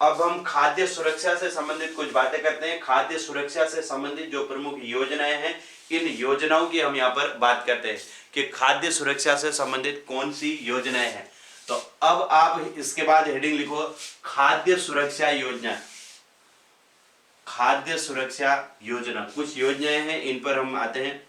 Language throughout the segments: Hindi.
अब हम खाद्य सुरक्षा से संबंधित कुछ बातें करते हैं। खाद्य सुरक्षा से संबंधित जो प्रमुख योजनाएं हैं, इन योजनाओं की हम यहाँ पर बात करते हैं कि खाद्य सुरक्षा से संबंधित कौन सी योजनाएं हैं। तो अब आप इसके बाद हेडिंग लिखो खाद्य सुरक्षा योजना। खाद्य सुरक्षा योजना, कुछ योजनाएं हैं, इन पर हम आते हैं।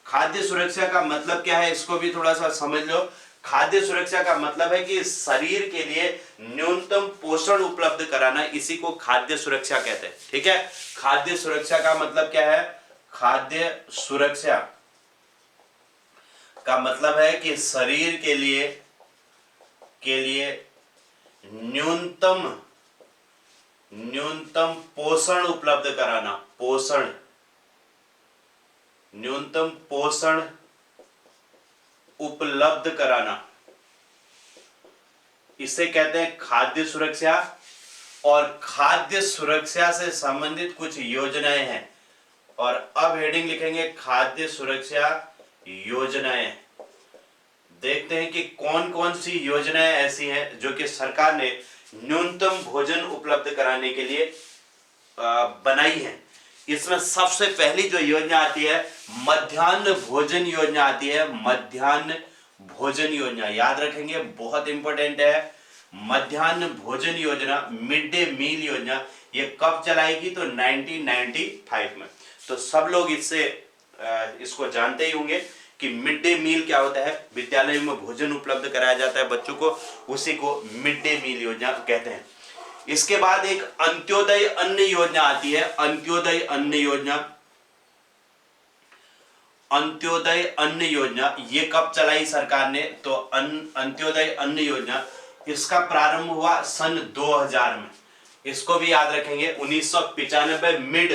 खाद्य सुरक्षा का मतलब क्या है, इसको भी थोड़ा सा समझ लो। खाद्य सुरक्षा का मतलब है कि शरीर के लिए न्यूनतम पोषण उपलब्ध कराना, इसी को खाद्य सुरक्षा कहते हैं। ठीक है, खाद्य सुरक्षा का मतलब क्या है? खाद्य सुरक्षा का मतलब है कि शरीर के लिए न्यूनतम पोषण उपलब्ध कराना। न्यूनतम पोषण उपलब्ध कराना, इसे कहते हैं खाद्य सुरक्षा। और खाद्य सुरक्षा से संबंधित कुछ योजनाएं हैं, और अब हेडिंग लिखेंगे खाद्य सुरक्षा योजनाएं। देखते हैं कि कौन कौन सी योजनाएं ऐसी हैं जो कि सरकार ने न्यूनतम भोजन उपलब्ध कराने के लिए बनाई है। इसमें सबसे पहली जो योजना आती है मध्याह्न भोजन योजना आती है। मध्याह्न भोजन योजना याद रखेंगे, बहुत इंपॉर्टेंट है। मध्याह्न भोजन योजना, मिड डे मील योजना, ये कब चलाएगी? तो 1995 में। तो सब लोग इसको जानते ही होंगे कि मिड डे मील क्या होता है। विद्यालय में भोजन उपलब्ध कराया जाता है बच्चों को, उसी को मिड डे मील योजना कहते हैं। इसके बाद एक अंत्योदय अन्न योजना आती है। अंत्योदय अन्न योजना, अंत्योदय अन्न योजना ये कब चलाई सरकार ने? तो अंत्योदय अन्न योजना, इसका प्रारंभ हुआ सन 2000 में। इसको भी याद रखेंगे। 1995 मिड,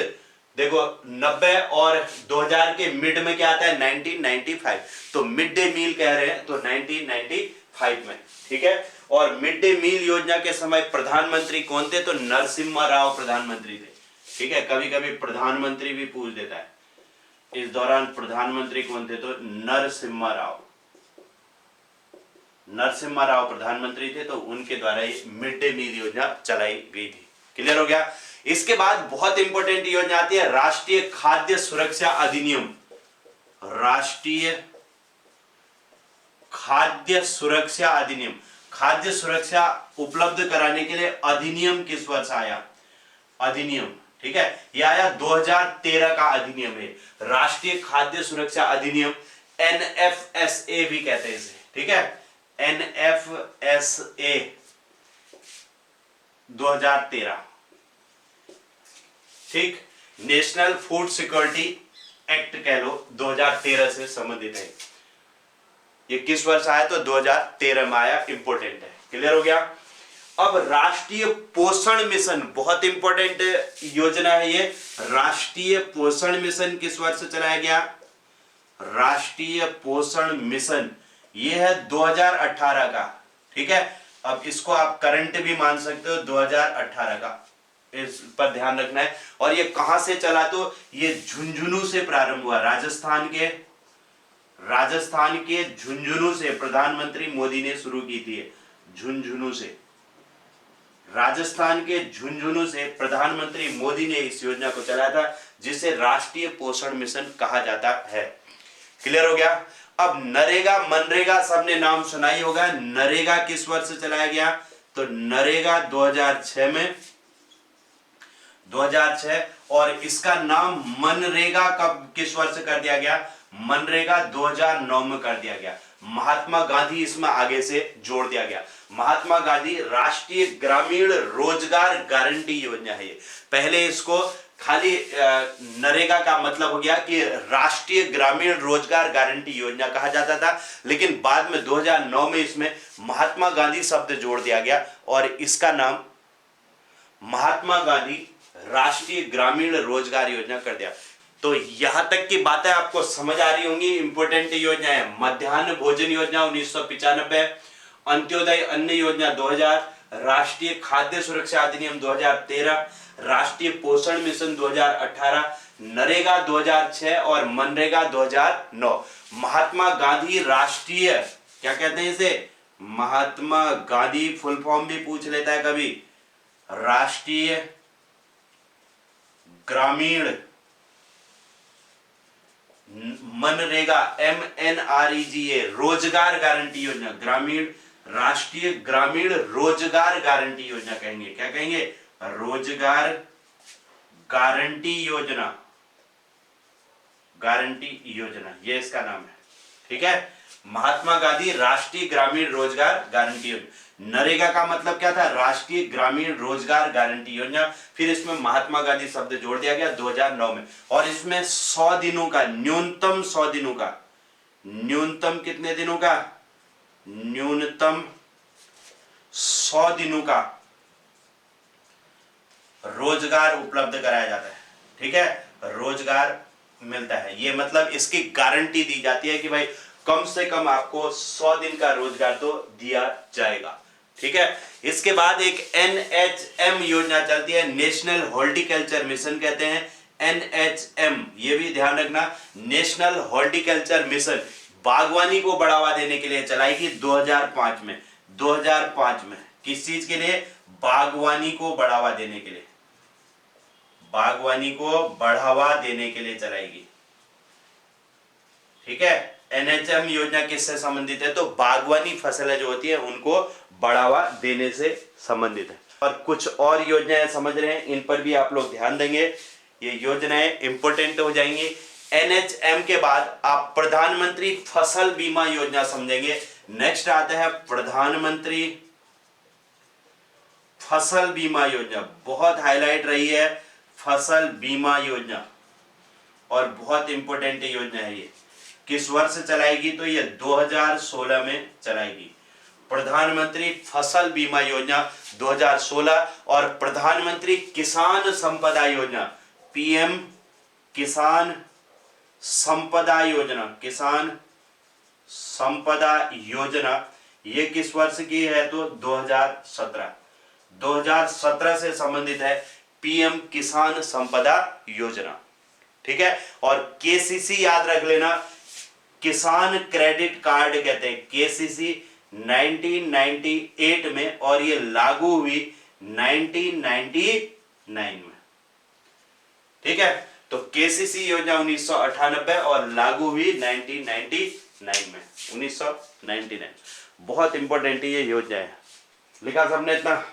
देखो 90 और 2000 के मिड में क्या आता है? 1995। तो मिड डे मील कह रहे हैं तो 1995 में। ठीक है, और मिड डे मील योजना के समय प्रधानमंत्री कौन थे? तो नरसिम्हा राव प्रधानमंत्री थे। ठीक है, कभी कभी प्रधानमंत्री भी पूछ देता है। इस दौरान प्रधानमंत्री कौन थे? तो नरसिम्हा राव प्रधानमंत्री थे, तो उनके द्वारा ये मिड डे मील योजना चलाई गई थी। क्लियर हो गया? इसके बाद बहुत इंपॉर्टेंट योजना आती है राष्ट्रीय खाद्य सुरक्षा अधिनियम। राष्ट्रीय खाद्य सुरक्षा अधिनियम, खाद्य सुरक्षा उपलब्ध कराने के लिए अधिनियम किस वर्ष आया? अधिनियम, ठीक है, यह आया 2013 का अधिनियम है। राष्ट्रीय खाद्य सुरक्षा अधिनियम, NFSA भी कहते हैं इसे। ठीक है, NFSA 2013। ठीक, नेशनल फूड सिक्योरिटी एक्ट कह लो, 2013 से संबंधित है। ये किस वर्ष आया? तो 2013 में आया। इंपॉर्टेंट है। क्लियर हो गया? अब राष्ट्रीय पोषण मिशन, बहुत इंपॉर्टेंट योजना है ये। राष्ट्रीय पोषण मिशन किस वर्ष चलाया गया? राष्ट्रीय पोषण मिशन ये है 2018 का। ठीक है, अब इसको आप करंट भी मान सकते हो, 2018 का, इस पर ध्यान रखना है। और ये कहां से चला? तो ये झुंझुनू से प्रारंभ हुआ। राजस्थान के झुंझुनू से प्रधानमंत्री मोदी ने शुरू की थी। झुंझुनू से, राजस्थान के झुंझुनू से प्रधानमंत्री मोदी ने इस योजना को चलाया था, जिसे राष्ट्रीय पोषण मिशन कहा जाता है। क्लियर हो गया? अब नरेगा, मनरेगा सबने नाम सुना ही होगा। नरेगा किस वर्ष चलाया गया? तो नरेगा 2006 में, 2006। और इसका नाम मनरेगा कब, किस वर्ष कर दिया गया? मनरेगा 2009 में कर दिया गया। महात्मा गांधी इसमें आगे से जोड़ दिया गया। महात्मा गांधी राष्ट्रीय ग्रामीण रोजगार गारंटी योजना है ये। पहले इसको खाली नरेगा का मतलब हो गया कि राष्ट्रीय ग्रामीण रोजगार गारंटी योजना कहा जाता था, लेकिन बाद में 2009 में इसमें महात्मा गांधी शब्द जोड़ दिया गया और इसका नाम महात्मा गांधी राष्ट्रीय ग्रामीण रोजगार योजना कर दिया। तो यहां तक की बातें आपको समझ आ रही होंगी। इंपोर्टेंट योजना है मध्याह्न भोजन योजना 1995, अंत्योदय अन्न योजना 2000, राष्ट्रीय खाद्य सुरक्षा अधिनियम 2013, राष्ट्रीय पोषण मिशन 2018, नरेगा 2006 और मनरेगा 2009। महात्मा गांधी राष्ट्रीय, क्या कहते हैं इसे? महात्मा गांधी फुल फॉर्म भी पूछ लेता है कभी, राष्ट्रीय ग्रामीण मनरेगा MNREGA रोजगार गारंटी योजना, ग्रामीण राष्ट्रीय ग्रामीण रोजगार गारंटी योजना कहेंगे। क्या कहेंगे? रोजगार गारंटी योजना, गारंटी योजना, ये इसका नाम है। ठीक है, महात्मा गांधी राष्ट्रीय ग्रामीण रोजगार गारंटी योजना। नरेगा का मतलब क्या था? राष्ट्रीय ग्रामीण रोजगार गारंटी योजना। फिर इसमें महात्मा गांधी शब्द जोड़ दिया गया 2009 में। और इसमें 100 दिनों का, न्यूनतम 100 दिनों का, न्यूनतम कितने दिनों का? न्यूनतम 100 दिनों का रोजगार उपलब्ध कराया जाता है। ठीक है, रोजगार मिलता है। ये मतलब इसकी गारंटी दी जाती है कि भाई कम से कम आपको 100 दिन का रोजगार तो दिया जाएगा। ठीक है, इसके बाद एक NHM योजना चलती है, नेशनल हॉर्टिकल्चर मिशन कहते हैं, NHM। ये भी ध्यान रखना, नेशनल हॉर्टिकल्चर मिशन बागवानी को बढ़ावा देने के लिए चलाई गई 2005 में। 2005 में किस चीज के लिए? बागवानी को बढ़ावा देने के लिए, बागवानी को बढ़ावा देने के लिए चलाएगी। ठीक है, NHM योजना किससे संबंधित है? तो बागवानी फसलें जो होती है उनको बढ़ावा देने से संबंधित है। और कुछ और योजनाएं समझ रहे हैं, इन पर भी आप लोग ध्यान देंगे, ये योजनाएं इंपॉर्टेंट हो जाएंगी। NHM के बाद आप प्रधानमंत्री फसल बीमा योजना समझेंगे। नेक्स्ट आता है प्रधानमंत्री फसल बीमा योजना, बहुत हाईलाइट रही है फसल बीमा योजना और बहुत इंपॉर्टेंट योजना है। ये किस वर्ष चलाएगी? तो ये 2016 में चलाएगी, प्रधानमंत्री फसल बीमा योजना 2016। और प्रधानमंत्री किसान संपदा योजना, PM किसान संपदा योजना, किसान संपदा योजना, ये किस वर्ष की है? तो 2017, 2017 से संबंधित है PM किसान संपदा योजना। ठीक है, और KCC याद रख लेना, किसान क्रेडिट कार्ड कहते हैं, KCC 1998 में, और ये लागू हुई 1999 में। ठीक है, तो KCC योजना 1998 और लागू हुई 1999 में, 1999। बहुत इंपॉर्टेंट ये योजना है। लिखा सबने इतना?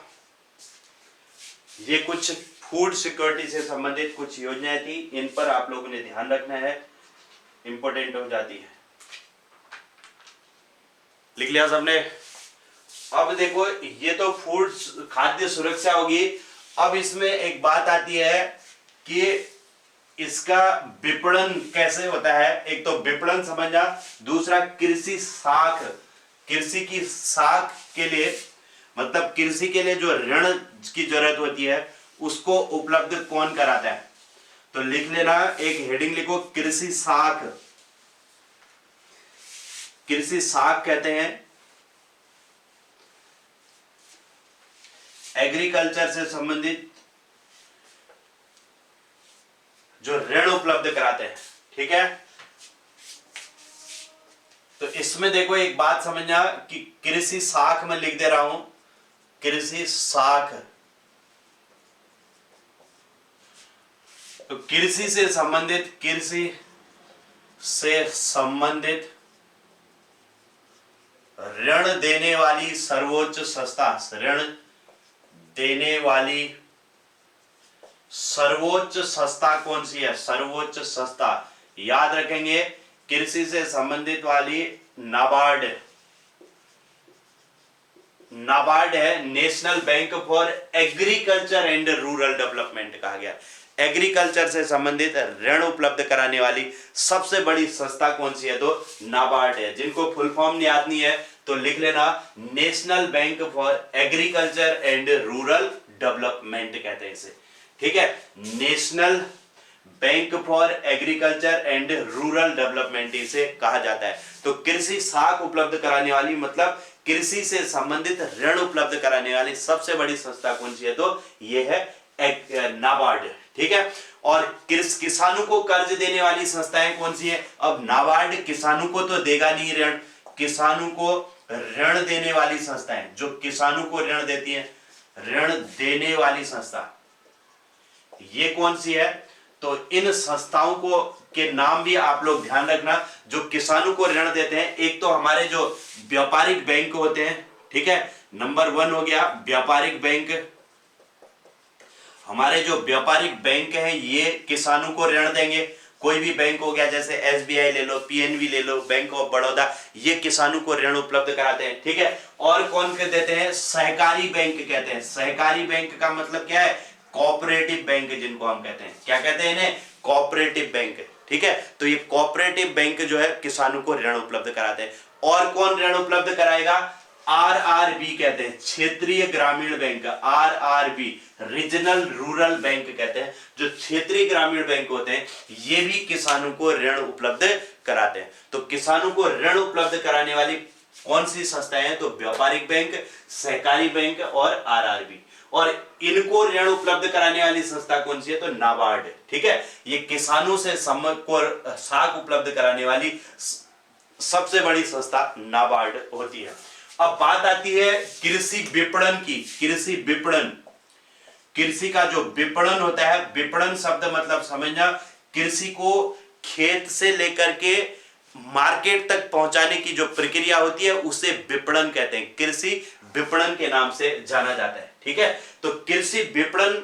ये कुछ फूड सिक्योरिटी से संबंधित कुछ योजनाएं थी, इन पर आप लोगों ने ध्यान रखना है, इंपॉर्टेंट हो जाती है। लिख लिया सबने? अब देखो, ये तो फूड खाद्य सुरक्षा होगी। अब इसमें एक बात आती है कि इसका विपणन कैसे होता है। एक तो विपणन समझना, दूसरा कृषि साख, कृषि की साख के लिए मतलब कृषि के लिए जो ऋण की जरूरत होती है उसको उपलब्ध कौन कराता है। तो लिख लेना, एक हेडिंग लिखो, कृषि साख। कृषि साख कहते हैं एग्रीकल्चर से संबंधित जो ऋण उपलब्ध कराते हैं। ठीक है, तो इसमें देखो एक बात समझना कि कृषि साख में लिख दे रहा हूं, कृषि साख। तो कृषि से संबंधित, कृषि से संबंधित ऋण देने वाली सर्वोच्च संस्था, ऋण देने वाली सर्वोच्च संस्था कौन सी है? सर्वोच्च संस्था याद रखेंगे, कृषि से संबंधित वाली नाबार्ड, नाबार्ड है, national bank for agriculture and rural development कहा गया। एग्रीकल्चर से संबंधित ऋण उपलब्ध कराने वाली सबसे बड़ी संस्था कौन सी है? तो नाबार्ड है। जिनको फुल फॉर्म याद नहीं है तो लिख लेना, national bank for agriculture and rural development कहते हैं इसे। ठीक है, national bank for agriculture and rural development इसे कहा जाता है। तो कृषि साख उपलब्ध कराने वाली मतलब कृषि से संबंधित ऋण उपलब्ध कराने वाली सबसे बड़ी संस्था कौन सी है? तो ये है नाबार्ड। ठीक है, और किसानों को कर्ज देने वाली संस्थाएं कौन सी है? अब नाबार्ड किसानों को तो देगा नहीं ऋण, किसानों को ऋण देने वाली संस्थाएं जो किसानों को ऋण देती हैं ऋण देने वाली संस्था, ये कौन सी है? तो इन संस्थाओं को के नाम भी आप लोग ध्यान रखना जो किसानों को ऋण देते हैं। एक तो हमारे जो व्यापारिक बैंक होते हैं, ठीक है, नंबर 1 हो गया व्यापारिक बैंक। हमारे जो व्यापारिक बैंक हैं ये किसानों को ऋण देंगे। कोई भी बैंक हो गया, जैसे एसबीआई ले लो, पीएनबी ले लो, बैंक ऑफ बड़ौदा, ये किसानों को ऋण उपलब्ध कराते हैं, ठीक है। और कौन के देते हैं? सहकारी बैंक कहते हैं। सहकारी बैंक का मतलब क्या है? कोऑपरेटिव बैंक, जिनको हम कहते हैं, क्या कहते हैं इन्हें? कोऑपरेटिव बैंक, ठीक है। तो ये कोऑपरेटिव बैंक जो है किसानों को ऋण उपलब्ध कराते हैं। और कौन ऋण उपलब्ध कराएगा? आरआरबी कहते हैं, क्षेत्रीय ग्रामीण bank. RRB, regional rural bank कहते हैं। जो क्षेत्रीय ग्रामीण बैंक होते हैं ये भी किसानों को ऋण उपलब्ध कराते हैं। तो किसानों को ऋण उपलब्ध कराने वाली कौन सी संस्थाएं हैं? तो व्यापारिक बैंक, सहकारी बैंक और आरआरबी। और इनको ऋण उपलब्ध कराने वाली संस्था कौन सी है? तो नाबार्ड, ठीक है। ये किसानों से साख उपलब्ध कराने वाली सबसे बड़ी संस्था नाबार्ड होती है। अब बात आती है कृषि विपणन की। कृषि विपणन, कृषि का जो विपणन होता है, विपणन शब्द मतलब समझना, कृषि को खेत से लेकर के मार्केट तक पहुंचाने की जो प्रक्रिया होती है उसे विपणन कहते हैं। कृषि विपणन के नाम से जाना जाता है, ठीक है। तो कृषि विपणन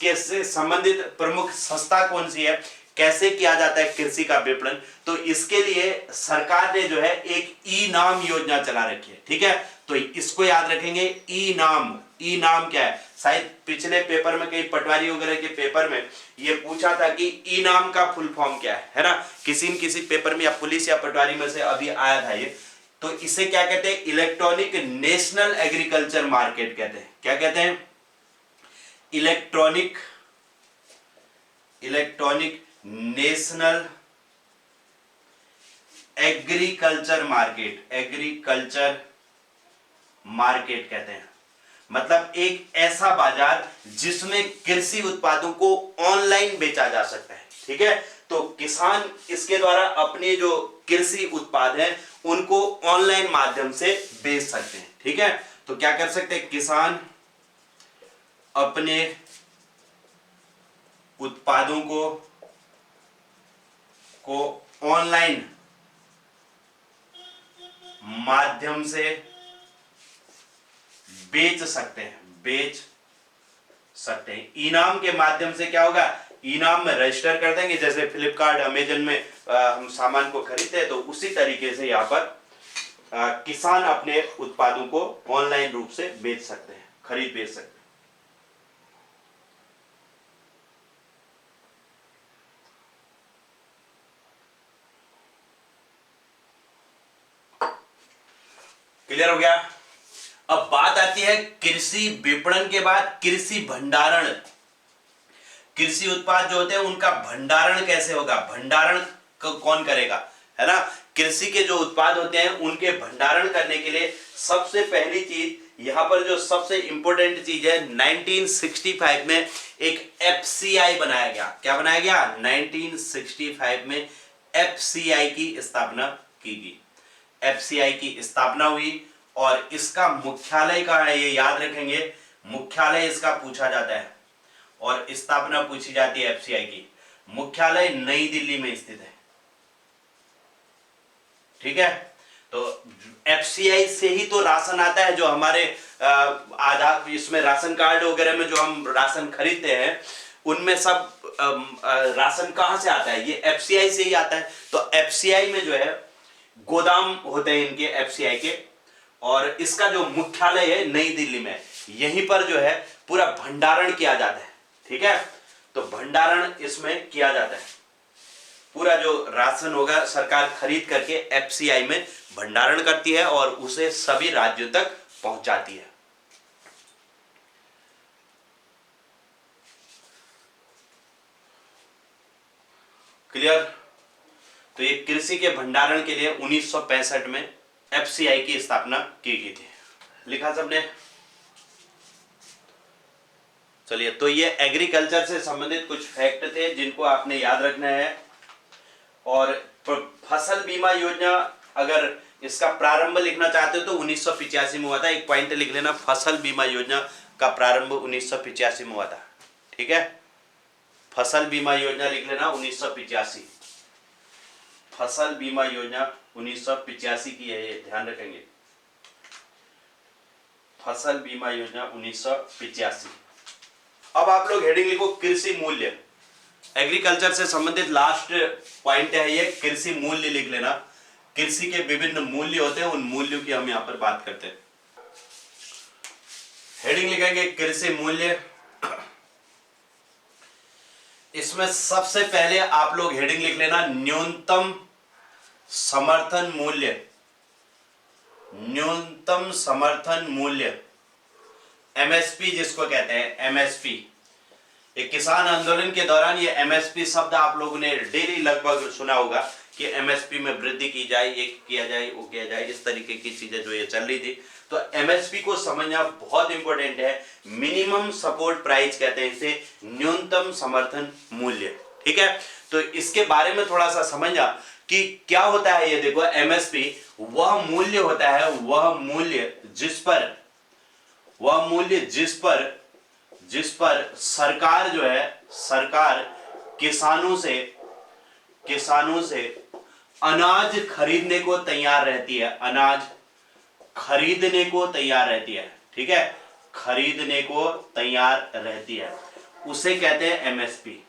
के से संबंधित प्रमुख संस्था कौन सी है? कैसे किया जाता है कृषि का विपणन? तो इसके लिए सरकार ने जो है एक ई नाम योजना चला रखी है, ठीक है। तो इसको याद रखेंगे, ई नाम। ई नाम क्या है? शायद पिछले पेपर में, कहीं पटवारी वगैरह के पेपर में ये पूछा था कि ई नाम का फुल फॉर्म क्या है ना। किसी न किसी पेपर में या पुलिस या पटवारी में से अभी आया था ये। तो इसे क्या कहते हैं? इलेक्ट्रॉनिक नेशनल एग्रीकल्चर मार्केट कहते हैं। क्या कहते हैं? Electronic national agriculture market, agriculture market कहते हैं। मतलब एक ऐसा बाजार जिसमें कृषि उत्पादों को ऑनलाइन बेचा जा सकता है, ठीक है। तो किसान इसके द्वारा अपने जो कृषि उत्पाद हैं उनको ऑनलाइन माध्यम से बेच सकते हैं, ठीक है। तो क्या कर सकते हैं? किसान अपने उत्पादों को ऑनलाइन माध्यम से बेच सकते हैं। इनाम के माध्यम से क्या होगा? इनाम में रजिस्टर कर देंगे, जैसे फ्लिपकार्ट, अमेजन में हम सामान को खरीदते हैं, तो उसी तरीके से यहाँ पर किसान अपने उत्पादों को ऑनलाइन रूप से बेच सकते हैं, खरीद बेच सकते हैं। क्लियर हो गया? अब बात आती है कृषि विपणन के बाद कृषि भंडारण। कृषि उत्पाद जो होते हैं उनका भंडारण कैसे होगा? भंडारण कौन करेगा, है ना। कृषि के जो उत्पाद होते हैं उनके भंडारण करने के लिए सबसे पहली चीज, यहां पर जो सबसे इंपॉर्टेंट चीज है, 1965 में एक एफसीआई बनाया गया। क्या बनाया गया? 1965 में एफसीआई की स्थापना की गई। एफसीआई की स्थापना हुई और इसका मुख्यालय कहाँ है ये याद रखेंगे। मुख्यालय इसका पूछा जाता है और स्थापना पूछी जाती है एफसीआई की। मुख्यालय नई दिल्ली में स्थित है, ठीक है। तो एफसीआई से ही तो राशन आता है, जो हमारे आधार इसमें राशन कार्ड वगैरह में जो हम राशन खरीदते हैं उनमें सब राशन कहां से आता है? ये एफसीआई से ही आता है। तो एफसीआई में जो है गोदाम होते हैं इनके, एफसीआई के, और इसका जो मुख्यालय है नई दिल्ली में, यहीं पर जो है पूरा भंडारण किया जाता है, ठीक है। तो भंडारण इसमें किया जाता है, पूरा जो राशन होगा सरकार खरीद करके एफसीआई में भंडारण करती है और उसे सभी राज्यों तक पहुंचाती है। क्लियर? तो ये कृषि के भंडारण के लिए 1965 में एफसीआई की स्थापना की गई थी। लिखा सबने? चलिए, तो ये एग्रीकल्चर से संबंधित कुछ फैक्ट थे जिनको आपने याद रखना है। और फसल बीमा योजना, अगर इसका प्रारंभ लिखना चाहते हो तो 1985 में हुआ था। एक पॉइंट लिख लेना, फसल बीमा योजना का प्रारंभ 1985 में हुआ था। ठीक है, फसल बीमा योजना लिख लेना 1985, फसल बीमा योजना 1985 की है, ये ध्यान रखेंगे, फसल बीमा योजना 1985। अब आप लोग हेडिंग लिखो कृषि मूल्य, एग्रीकल्चर से संबंधित लास्ट पॉइंट है ये, कृषि मूल्य लिख लेना। कृषि के विभिन्न मूल्य होते हैं, उन मूल्यों की हम यहां पर बात करते हैं। हेडिंग लिखेंगे कृषि मूल्य। इसमें सबसे पहले आप लोग हेडिंग लिख लेना न्यूनतम समर्थन मूल्य, न्यूनतम समर्थन मूल्य, एमएसपी जिसको कहते हैं, एमएसपी। एक किसान आंदोलन के दौरान ये एमएसपी शब्द आप लोगों ने डेली लगभग सुना होगा कि एमएसपी में वृद्धि की जाए, ये किया जाए, वो किया जाए, इस तरीके की चीजें जो ये चल रही थी। तो एमएसपी को समझना बहुत इंपॉर्टेंट है। मिनिमम सपोर्ट प्राइस कहते हैं इसे, न्यूनतम समर्थन मूल्य। ठीक है, तो इसके बारे में थोड़ा सा समझना कि क्या होता है। ये देखो, एमएसपी वह मूल्य होता है, वह मूल्य जिस पर सरकार जो है, सरकार किसानों से अनाज खरीदने को तैयार रहती है, अनाज खरीदने को तैयार रहती है। ठीक है, खरीदने को तैयार रहती है, उसे कहते हैं एमएसपी।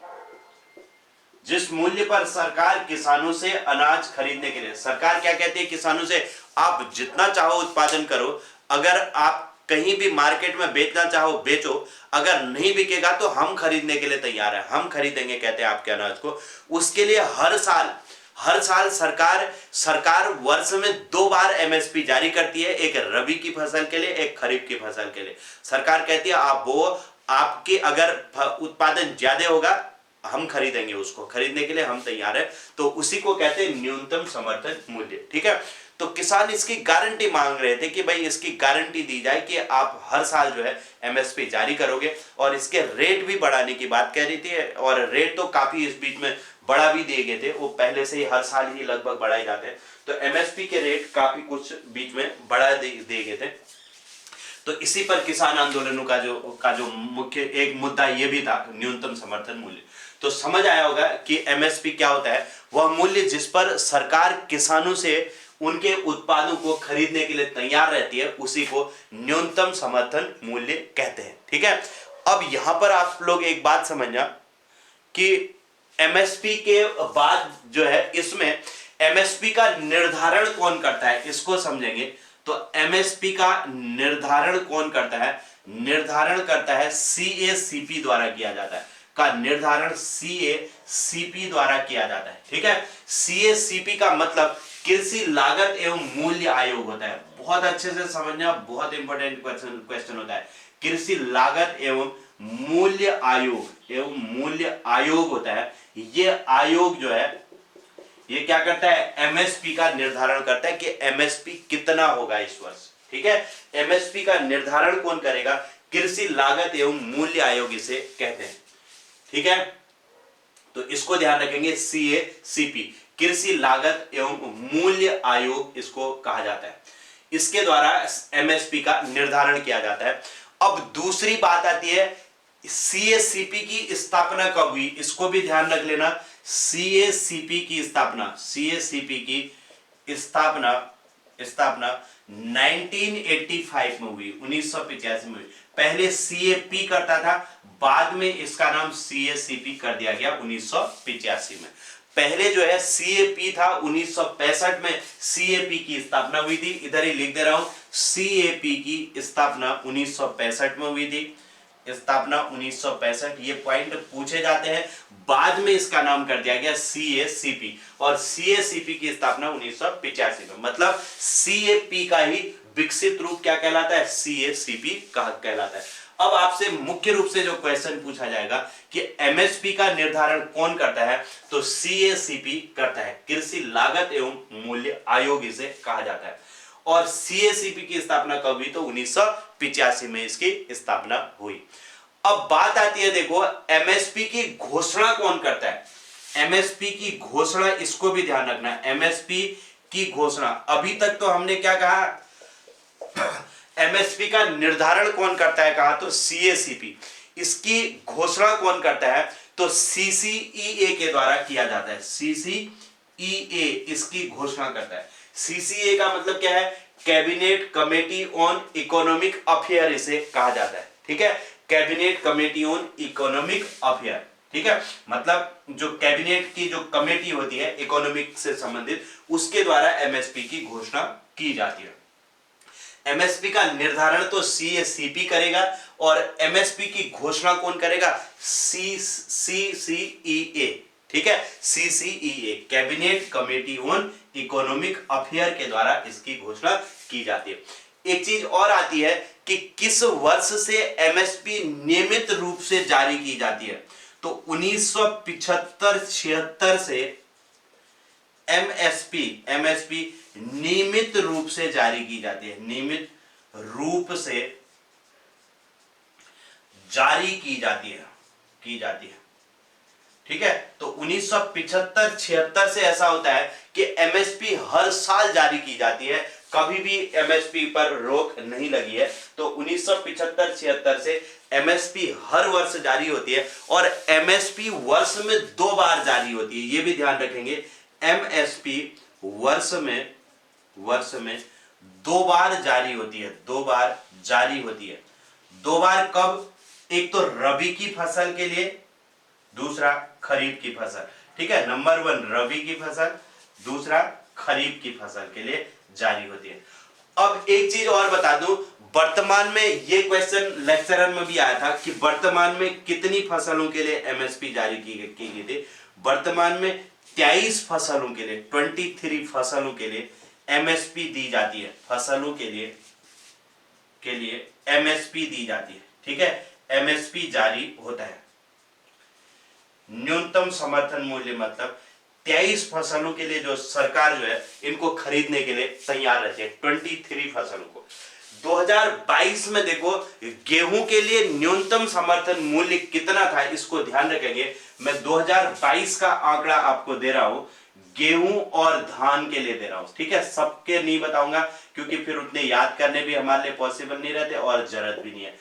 जिस मूल्य पर सरकार किसानों से अनाज खरीदने के लिए, सरकार क्या कहती है किसानों से, आप जितना चाहो उत्पादन करो, अगर आप कहीं भी मार्केट में बेचना चाहो बेचो, अगर नहीं बिकेगा तो हम खरीदने के लिए तैयार है, हम खरीदेंगे कहते हैं आपके अनाज को। उसके लिए हर साल सरकार वर्ष में 2 बार एमएसपी जारी करती है, एक रबी की फसल के लिए, एक खरीफ की फसल के लिए। सरकार कहती है आप वो, आपके अगर उत्पादन ज्यादा होगा हम खरीदेंगे, उसको खरीदने के लिए हम तैयार है, तो उसी को कहते हैं न्यूनतम समर्थन मूल्य। ठीक है, तो किसान इसकी गारंटी मांग रहे थे कि भाई इसकी गारंटी दी जाए कि आप हर साल जो है एमएसपी जारी करोगे, और इसके रेट भी बढ़ाने की बात कह रही थी, और रेट तो काफी इस बीच में बढ़ा भी दिए गए थे, वो पहले से ही हर साल ही लगभग बढ़ाए जाते हैं। तो एमएसपी के रेट काफी कुछ बीच में बढ़ा दिए गए थे। तो इसी पर किसान आंदोलनों का जो मुख्य एक मुद्दा ये भी था, न्यूनतम समर्थन मूल्य। तो समझ आया होगा कि एमएसपी क्या होता है, वह मूल्य जिस पर सरकार किसानों से उनके उत्पादों को खरीदने के लिए तैयार रहती है, उसी को न्यूनतम समर्थन मूल्य कहते हैं। ठीक है, अब यहां पर आप लोग एक बात समझना कि एमएसपी के बाद जो है, इसमें एमएसपी का निर्धारण कौन करता है, इसको समझेंगे। तो एमएसपी का निर्धारण कौन करता है, निर्धारण करता है सीएसीपी द्वारा किया जाता है, का निर्धारण सीएसीपी द्वारा किया जाता है। ठीक है, सीएसीपी का मतलब कृषि लागत एवं मूल्य आयोग होता है। बहुत अच्छे से समझना, बहुत इंपॉर्टेंट क्वेश्चन होता है। कृषि लागत एवं मूल्य आयोग होता है। ये आयोग जो है, ये क्या करता है, एमएसपी का निर्धारण करता है कि एमएसपी कितना होगा इस वर्ष। ठीक है, एमएसपी का निर्धारण कौन करेगा, कृषि लागत एवं मूल्य आयोग इसे कहते हैं। ठीक है, तो इसको ध्यान रखेंगे, सीएसीपी, कृषि लागत एवं मूल्य आयोग इसको कहा जाता है। इसके द्वारा एमएसपी का निर्धारण किया जाता है। अब दूसरी बात आती है, सीएसीपी की स्थापना कब हुई, इसको भी ध्यान रख लेना। सीएसीपी की स्थापना 1985 में हुई, 1985 में हुई। पहले सीएपी करता था, बाद में इसका नाम सीएसीपी कर दिया गया 1985 में। पहले जो है सीएपी था, 1965 में सीएपी की स्थापना हुई थी। इधर ही लिख दे रहा हूं, सीएपी की स्थापना 1965 में हुई थी, स्थापना 1965। ये पॉइंट पूछे जाते हैं। बाद में इसका नाम कर दिया गया सीएसीपी, और सीएसीपी की स्थापना 1985 में। मतलब सीएपी का ही विकसित रूप क्या कहलाता है, सीएसीपी कहलाता है। अब आपसे मुख्य रूप से जो क्वेश्चन पूछा जाएगा कि एमएसपी का निर्धारण कौन करता है, तो सीएसीपी करता है, कृषि लागत एवं मूल्य आयोग इसे कहा जाता है। और सीएसीपी की स्थापना कब हुई, तो 1985 में इसकी स्थापना हुई। अब बात आती है, देखो एमएसपी की घोषणा कौन करता है, एमएसपी की घोषणा, इसको भी ध्यान रखना। एमएसपी की घोषणा, अभी तक तो हमने क्या कहा, एमएसपी का निर्धारण कौन करता है कहा तो सीएसीपी। इसकी घोषणा कौन करता है तो सीसीईए के द्वारा किया जाता है। सीसीईए इसकी घोषणा करता है। सीसीईए का मतलब क्या है, cabinet committee on economic affair इसे कहा जाता है। ठीक है, cabinet committee on economic affair. ठीक है, मतलब जो कैबिनेट की जो कमेटी होती है इकोनॉमिक से संबंधित, उसके द्वारा एमएसपी की घोषणा की जाती है। एमएसपी का निर्धारण तो सीएसीपी करेगा और एमएसपी की घोषणा कौन करेगा, सीसीईए। ठीक है, CCEA cabinet committee on economic affair के द्वारा इसकी घोषणा की जाती है। एक चीज और आती है कि किस वर्ष से एमएसपी नियमित रूप से जारी की जाती है, तो 1975-76 से एमएसपी नियमित रूप से जारी की जाती है। नियमित रूप से जारी की जाती है। ठीक है, तो 1975-76 से ऐसा होता है कि एमएसपी हर साल जारी की जाती है, कभी भी एमएसपी पर रोक नहीं लगी है। तो 1975-76 से एमएसपी हर वर्ष जारी होती है और एमएसपी वर्ष में 2 बार जारी होती है, ये भी ध्यान रखेंगे। एमएसपी वर्ष में 2 बार जारी होती है। 2 बार जारी होती है। 2 बार कब, एक तो रबी की फसल के लिए, दूसरा खरीफ की फसल। ठीक है, नंबर 1 रबी की फसल, दूसरा खरीफ की फसल के लिए जारी होती है। अब एक चीज और बता दूं, वर्तमान में ये क्वेश्चन लेक्चरर में भी आया था कि वर्तमान में कितनी फसलों के लिए एमएसपी जारी की गई थी। वर्तमान में 23 फसलों के लिए, 23 फसलों के लिए एमएसपी दी जाती है। फसलों के लिए एमएसपी दी जाती है। ठीक है, एमएसपी जारी होता है। न्यूनतम समर्थन मूल्य मतलब 23 फसलों के लिए जो सरकार जो है इनको खरीदने के लिए तैयार रहती है, 23 फसलों को। 2022 में देखो गेहूं के लिए न्यूनतम समर्थन मूल्य कितना था, इसको ध्यान रखेंगे। मैं 2022 का आंकड़ा आपको दे रहा हूं, गेहूं और धान के लिए दे रहा हूं। ठीक है, सबके नहीं बताऊंगा क्योंकि फिर उतने याद करने भी हमारे लिए पॉसिबल नहीं रहते और जरूरत भी नहीं है।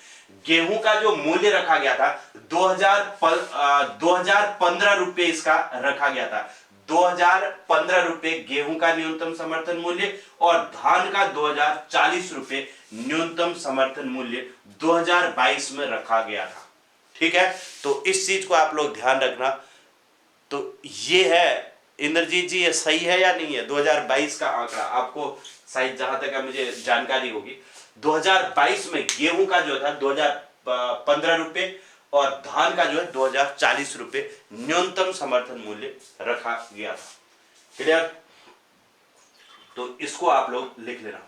गेहूं का जो मूल्य रखा गया था 2015 रुपए इसका रखा गया था। 2015 रुपए गेहूं का न्यूनतम समर्थन मूल्य और धान का 2040 रुपए न्यूनतम समर्थन मूल्य 2022 में रखा गया था। ठीक है, तो इस चीज को आप लोग ध्यान रखना। तो ये है इंद्रजीत जी, ये सही है या नहीं है? 2022 का आंकड़ा आपको शायद जहां तक मुझे जानकारी होगी 2022 में गेहूं का जो था 2015 रुपए और धान का जो है 2040 रुपए न्यूनतम समर्थन मूल्य रखा गया था। क्लियर? तो इसको आप लोग लिख लेना।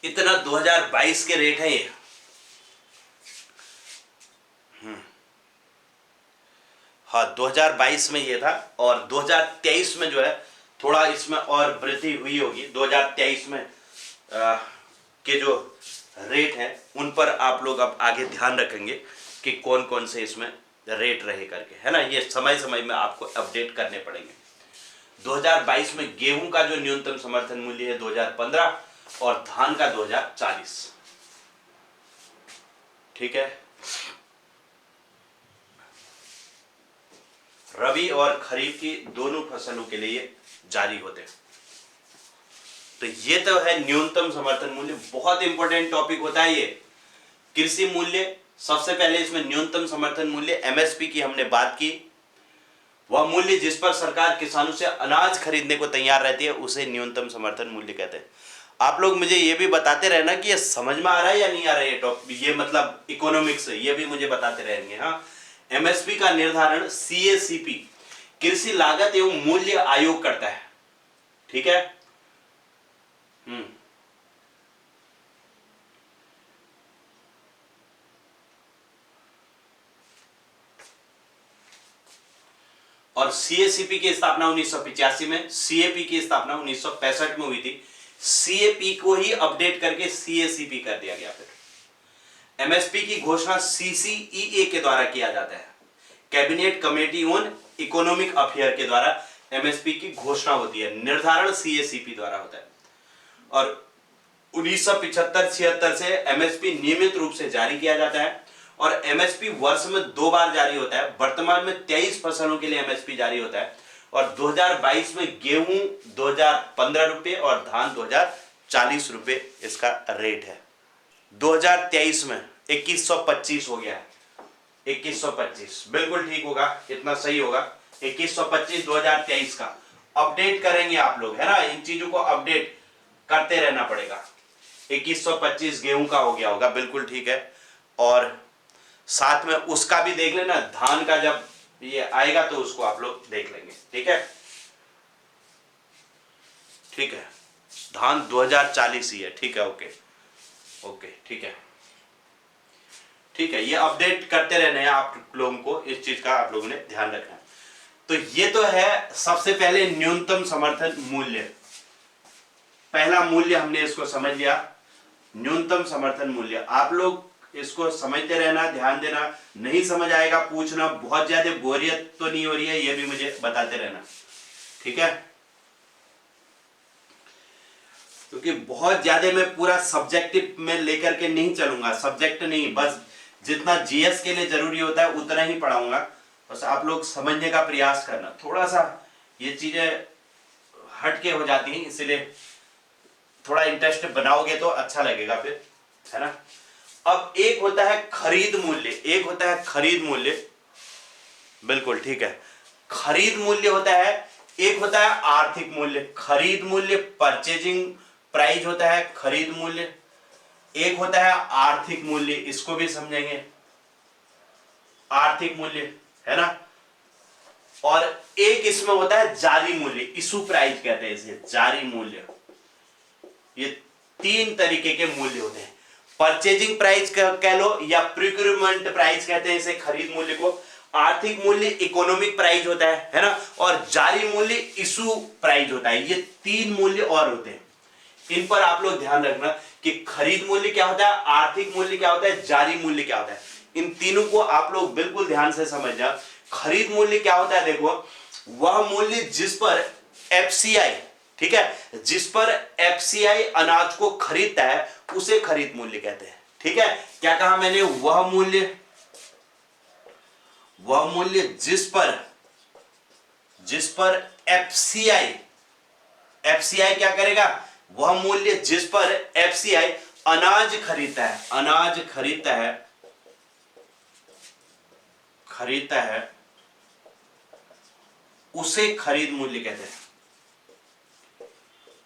इतना 2022 के रेट है ये। हाँ, 2022 में ये था और 2023 में जो है थोड़ा इसमें और वृद्धि हुई होगी। 2023 में के जो रेट हैं उन पर आप लोग अब आगे ध्यान रखेंगे कि कौन कौन से इसमें रेट रहे करके, है ना। ये समय समय में आपको अपडेट करने पड़ेंगे। 2022 में गेहूं का जो न्यूनतम समर्थन मूल्य है 2015 और धान का 2040। ठीक है, रबी और खरीफ की दोनों फसलों के लिए जारी होते हैं। तो ये तो है न्यूनतम समर्थन मूल्य, बहुत इंपॉर्टेंट टॉपिक होता है ये। कृषि मूल्य, सबसे पहले इसमें न्यूनतम समर्थन मूल्य एमएसपी की हमने बात की। वह मूल्य जिस पर सरकार किसानों से अनाज खरीदने को तैयार रहती है उसे न्यूनतम समर्थन मूल्य कहते हैं। आप लोग मुझे ये भी बताते रहना कि ये समझ में आ रहा है या नहीं आ रहा है ये टॉपिक, ये मतलब इकोनॉमिक्स, ये भी मुझे बताते रहेंगे। हाँ, एमएसपी का निर्धारण सीएसीपी कृषि लागत एवं मूल्य आयोग करता है। ठीक है, और सीएसीपी की स्थापना 1985 में, सीएपी की स्थापना 1965 में हुई थी। सीएपी को ही अपडेट करके सीएसीपी कर दिया गया। फिर एमएसपी की घोषणा सीसीईए के द्वारा किया जाता है, cabinet committee on economic affair के द्वारा एमएसपी की घोषणा होती है, निर्धारण सीएसीपी द्वारा होता है। और 1975-76 से एमएसपी नियमित रूप से जारी किया जाता है और एमएसपी वर्ष में 2 बार जारी होता है। वर्तमान में 23 फसलों के लिए एमएसपी जारी होता है और 2022 में गेहूं 2015 रुपये और धान 2040 रुपये इसका रेट है। 2023 में 2125 हो गया है, 2125 बिल्कुल ठीक होगा, इतना सही होगा। 2125 2023 का अपडेट करेंगे आप लोग, है ना, इन चीजों को अपडेट करते रहना पड़ेगा। 2125 गेहूं का हो गया होगा, बिल्कुल ठीक है। और साथ में उसका भी देख लेना, धान का जब ये आएगा तो उसको आप लोग देख लेंगे, ठीक है। ठीक है, धान 2040 ही है, ठीक है, ओके ओके, ठीक है, ठीक है। ये अपडेट करते रहना है आप लोगों को, इस चीज का आप लोगों ने ध्यान रखना है। तो ये तो है सबसे पहले न्यूनतम समर्थन मूल्य, पहला मूल्य हमने इसको समझ लिया, न्यूनतम समर्थन मूल्य। आप लोग इसको समझते रहना, ध्यान देना, नहीं समझ आएगा पूछना, बहुत ज्यादा बोरियत तो नहीं हो रही है ये भी मुझे बताते रहना, ठीक है। क्योंकि बहुत ज्यादा मैं पूरा सब्जेक्टिव में लेकर के नहीं चलूंगा, सब्जेक्ट नहीं, बस जितना जीएस के लिए जरूरी होता है उतना ही पढ़ाऊंगा। बस आप लोग समझने का प्रयास करना, थोड़ा सा ये चीजें हटके हो जाती हैं, इसलिए थोड़ा इंटरेस्ट बनाओगे तो अच्छा लगेगा फिर, है ना। अब एक होता है खरीद मूल्य, एक होता है खरीद मूल्य, बिल्कुल ठीक है, खरीद मूल्य होता है, एक होता है आर्थिक मूल्य। खरीद मूल्य परचेजिंग प्राइस होता है खरीद मूल्य, एक होता है आर्थिक मूल्य, इसको भी समझेंगे, आर्थिक मूल्य, है ना। और एक इसमें होता है जारी मूल्य, इशू प्राइस कहते हैं इसे, जारी मूल्य। ये 3 तरीके के मूल्य होते हैं, परचेजिंग प्राइस कह लो या प्रोक्यूरमेंट प्राइस कहते हैं इसे खरीद मूल्य को। आर्थिक मूल्य इकोनॉमिक प्राइस होता है ना, और जारी मूल्य इशू प्राइस होता है। ये 3 मूल्य और होते हैं, इन पर आप लोग ध्यान रखना कि खरीद मूल्य क्या होता है, आर्थिक मूल्य क्या होता है, जारी मूल्य क्या होता है। इन तीनों को आप लोग बिल्कुल ध्यान से समझना। खरीद मूल्य क्या होता है, देखो, वह मूल्य जिस पर एफसीआई, ठीक है, जिस पर एफसीआई अनाज को खरीदता है उसे खरीद मूल्य कहते हैं, ठीक है। क्या कहा मैंने, वह मूल्य जिस पर एफसीआई क्या करेगा, वह मूल्य जिस पर एफसीआई अनाज खरीदता है उसे खरीद मूल्य कहते हैं,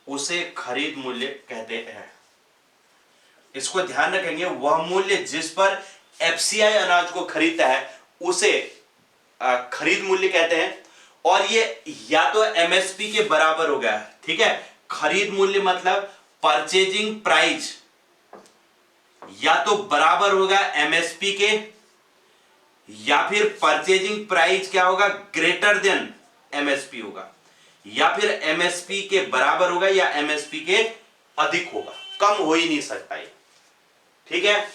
उसे खरीद मूल्य कहते हैं। इसको ध्यान रखेंगे, वह मूल्य जिस पर एफसीआई अनाज को खरीदता है उसे खरीद मूल्य कहते हैं। और ये या तो एमएसपी के बराबर हो गया, ठीक है, खरीद मूल्य मतलब परचेजिंग प्राइस या तो बराबर होगा एमएसपी के, या फिर परचेजिंग प्राइस क्या होगा, ग्रेटर देन एमएसपी होगा, या फिर एमएसपी के बराबर होगा या एमएसपी के अधिक होगा, कम हो ही नहीं सकता ये, ठीक है।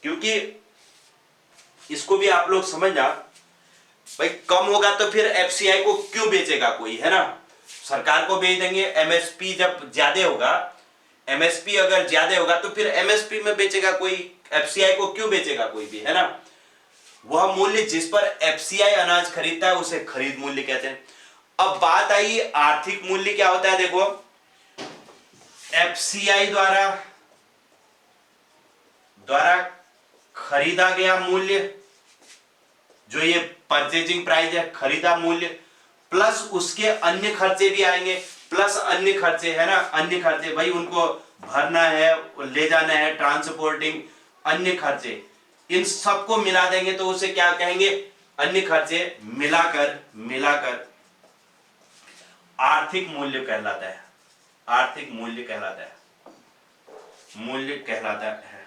क्योंकि इसको भी आप लोग समझना, भाई कम होगा तो फिर एफसीआई को क्यों बेचेगा कोई, है ना, सरकार को बेच देंगे। एमएसपी जब ज्यादा होगा, एमएसपी अगर ज्यादा होगा तो फिर एमएसपी में बेचेगा कोई, एफसीआई को क्यों बेचेगा कोई भी, है ना। वह मूल्य जिस पर एफसीआई अनाज खरीदता है उसे खरीद मूल्य कहते हैं। अब बात आई आर्थिक मूल्य क्या होता है, देखो, एफसीआई द्वारा खरीदा गया मूल्य, जो ये परचेजिंग प्राइस है, खरीदा मूल्य, प्लस उसके अन्य खर्चे भी आएंगे, प्लस अन्य खर्चे, है ना, अन्य खर्चे, भाई उनको भरना है, ले जाना है, ट्रांसपोर्टिंग, अन्य खर्चे, इन सबको मिला देंगे तो उसे क्या कहेंगे, अन्य खर्चे मिलाकर आर्थिक मूल्य कहलाता है, आर्थिक मूल्य कहलाता है, मूल्य कहलाता है।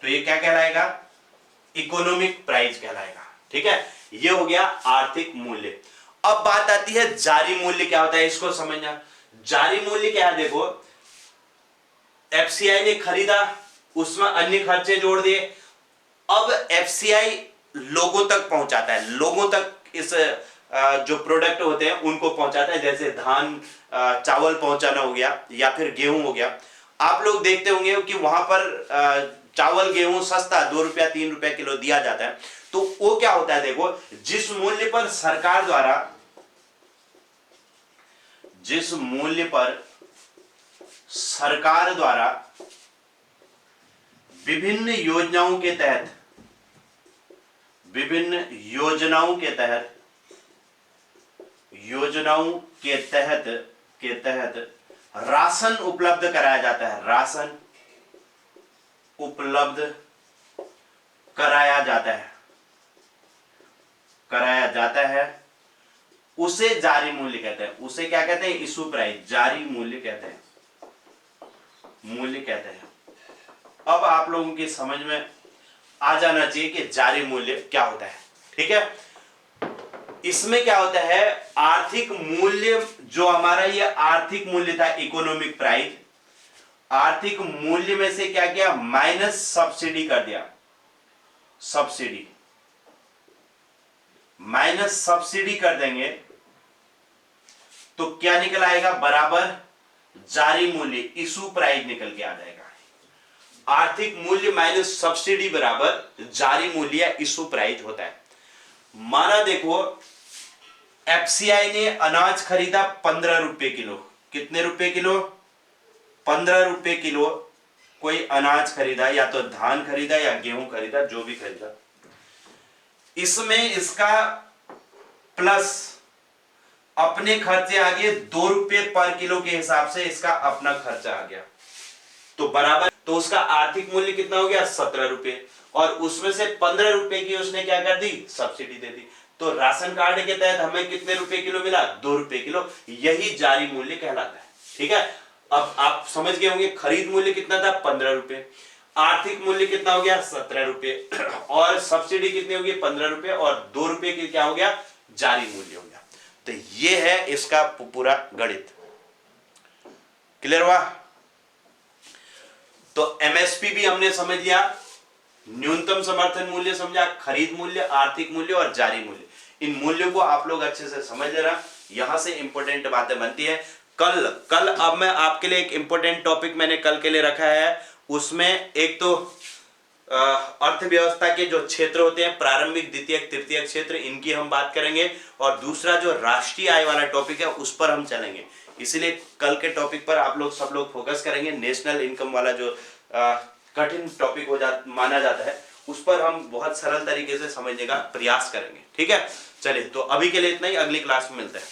तो ये क्या कहलाएगा, इकोनॉमिक प्राइस कहलाएगा, ठीक है। ये हो गया आर्थिक मूल्य। अब बात आती है जारी मूल्य क्या होता है, इसको समझना। जारी मूल्य क्या है, देखो, एफसीआई ने खरीदा, उसमें अन्य खर्चे जोड़ दिए, अब एफसीआई लोगों तक पहुंचाता है, लोगों तक इस जो प्रोडक्ट होते हैं उनको पहुंचाता है, जैसे धान चावल पहुंचाना हो गया या फिर गेहूं हो गया। आप लोग देखते होंगे कि वहां पर चावल गेहूं सस्ता 2 रुपया 3 रुपया किलो दिया जाता है। तो वो क्या होता है, देखो जिस मूल्य पर सरकार द्वारा, जिस मूल्य पर सरकार द्वारा विभिन्न योजनाओं के तहत, विभिन्न योजनाओं के तहत के तहत राशन उपलब्ध कराया जाता है, राशन उपलब्ध कराया जाता है, उसे जारी मूल्य कहते हैं। उसे क्या कहते हैं, इशू प्राइस, जारी मूल्य कहते हैं, अब आप लोगों की समझ में आ जाना चाहिए कि जारी मूल्य क्या होता है। ठीक है, इसमें क्या होता है, आर्थिक मूल्य जो हमारा ये आर्थिक मूल्य था, इकोनॉमिक प्राइस, आर्थिक मूल्य में से क्या किया, माइनस सब्सिडी कर दिया, सब्सिडी, माइनस सब्सिडी कर देंगे तो क्या निकल आएगा, बराबर जारी मूल्य, इशू प्राइस निकल के आ जाएगा। आर्थिक मूल्य माइनस सब्सिडी बराबर जारी मूल्य या इशू प्राइस होता है। माना देखो एफसीआई ने अनाज खरीदा 15 रुपए किलो, कितने रुपए किलो, 15 रुपए किलो कोई अनाज खरीदा, या तो धान खरीदा या गेहूं खरीदा, जो भी खरीदा, इसमें इसका प्लस अपने खर्चे आ गए 2 रुपए पर किलो के हिसाब से, इसका अपना खर्चा आ गया, तो बराबर, तो उसका आर्थिक मूल्य कितना हो गया, 17 रुपए, और उसमें से 15 रुपए की उसने क्या कर दी, सब्सिडी दे दी। तो राशन कार्ड के तहत हमें कितने रुपए किलो मिला, 2 रुपए किलो, यही जारी मूल्य कहलाता है। ठीक है, अब आप समझ गए होंगे खरीद मूल्य कितना था, 15 रुपए, आर्थिक मूल्य कितना हो गया, 17 रुपए, और सब्सिडी कितनी होगी, 15 रुपए, और 2 रुपए की क्या हो गया, जारी मूल्य हो गया। तो ये है इसका पूरा गणित। क्लियर हुआ? तो एमएसपी भी हमने समझ लिया, न्यूनतम समर्थन मूल्य समझा, खरीद मूल्य, आर्थिक मूल्य और जारी मूल्य। इन मूल्यों को आप लोग अच्छे से समझ लेना, यहां से इंपॉर्टेंट बातें बनती है। कल अब मैं आपके लिए एक इंपॉर्टेंट टॉपिक मैंने कल के लिए रखा है, उसमें एक तो अर्थव्यवस्था के जो क्षेत्र होते हैं, प्रारंभिक, द्वितीयक, तृतीयक क्षेत्र, इनकी हम बात करेंगे, और दूसरा जो राष्ट्रीय आय वाला टॉपिक है उस पर हम चलेंगे। इसीलिए कल के टॉपिक पर आप लोग सब लोग फोकस करेंगे। नेशनल इनकम वाला जो कठिन टॉपिक माना जाता है, उस पर हम बहुत सरल तरीके से समझने का प्रयास करेंगे। ठीक है, चलिए, तो अभी के लिए इतना ही, अगली क्लास में मिलते हैं।